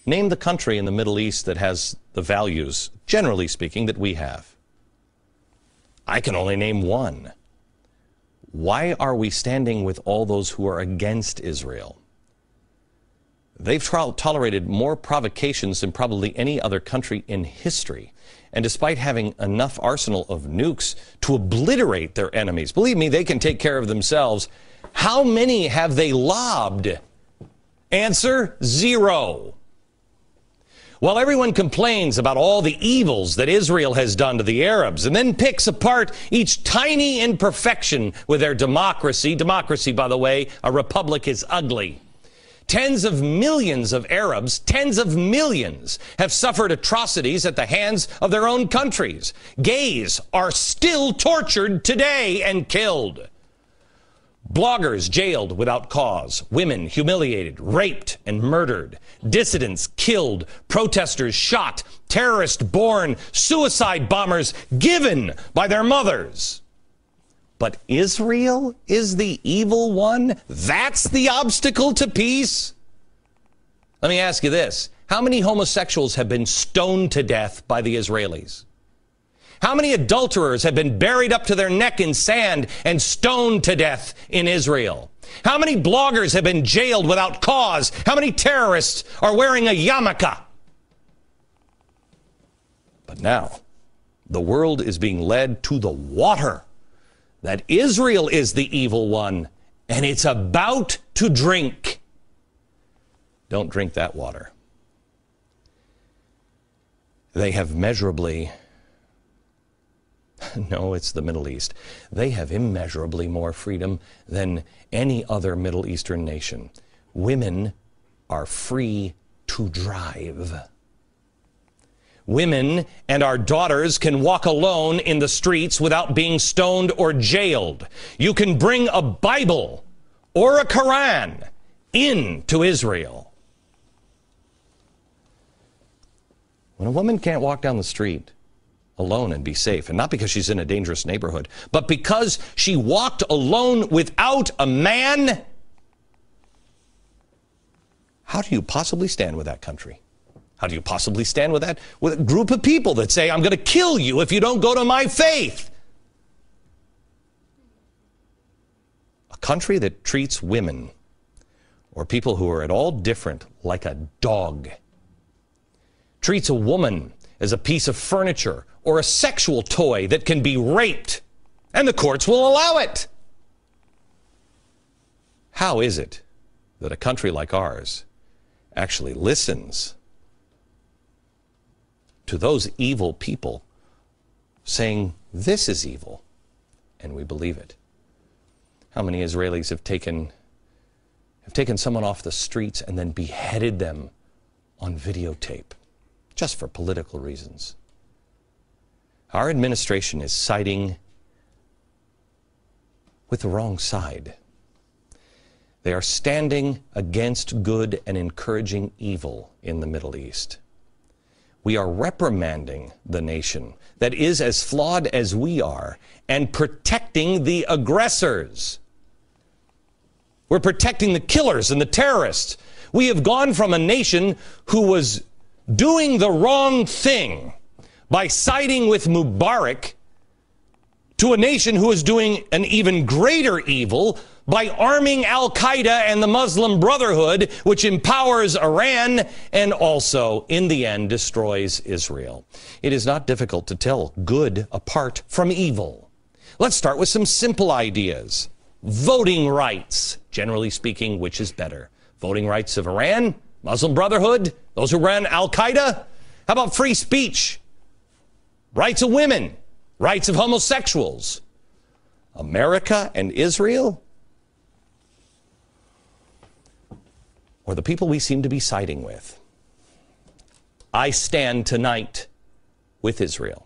Name the country in the Middle East that has the values, generally speaking, that we have. I can only name one. Why are we standing with all those who are against Israel? They've tolerated more provocations than probably any other country in history. And despite having enough arsenal of nukes to obliterate their enemies, believe me, they can take care of themselves. How many have they lobbed? Answer, 0. While everyone complains about all the evils that Israel has done to the Arabs and then picks apart each tiny imperfection with their democracy, by the way, a republic is ugly. Tens of millions of Arabs, tens of millions, have suffered atrocities at the hands of their own countries. Gays are still tortured today and killed. Bloggers jailed without cause. Women humiliated, raped, and murdered. Dissidents killed. Protesters shot. Terrorists born. Suicide bombers given by their mothers. But Israel is the evil one? That's the obstacle to peace? Let me ask you this. How many homosexuals have been stoned to death by the Israelis? How many adulterers have been buried up to their neck in sand and stoned to death in Israel? How many bloggers have been jailed without cause? How many terrorists are wearing a yarmulke? But now, the world is being led to the water. That Israel is the evil one, and it's about to drink. Don't drink that water. They have measurably, no, it's the Middle East. They have immeasurably more freedom than any other Middle Eastern nation. Women are free to drive. Women and our daughters can walk alone in the streets without being stoned or jailed. You can bring a Bible or a Quran into Israel. When a woman can't walk down the street alone and be safe, and not because she's in a dangerous neighborhood, but because she walked alone without a man, how do you possibly stand with that country? How do you possibly stand with that? With a group of people that say, I'm going to kill you if you don't go to my faith. A country that treats women or people who are at all different like a dog. Treats a woman as a piece of furniture or a sexual toy that can be raped. And the courts will allow it. How is it that a country like ours actually listens to those evil people saying this is evil, and we believe it? How many Israelis have taken someone off the streets and then beheaded them on videotape just for political reasons? Our administration is siding with the wrong side. They are standing against good and encouraging evil in the Middle East. We are reprimanding the nation that is as flawed as we are and protecting the aggressors. We're protecting the killers and the terrorists. We have gone from a nation who was doing the wrong thing by siding with Mubarak to a nation who is doing an even greater evil by arming Al-Qaeda and the Muslim Brotherhood, which empowers Iran and also, in the end, destroys Israel. It is not difficult to tell good apart from evil. Let's start with some simple ideas. Voting rights. Generally speaking, which is better? Voting rights of Iran, Muslim Brotherhood, those who ran Al-Qaeda? How about free speech? Rights of women, rights of homosexuals. America and Israel? Or the people we seem to be siding with? I stand tonight with Israel.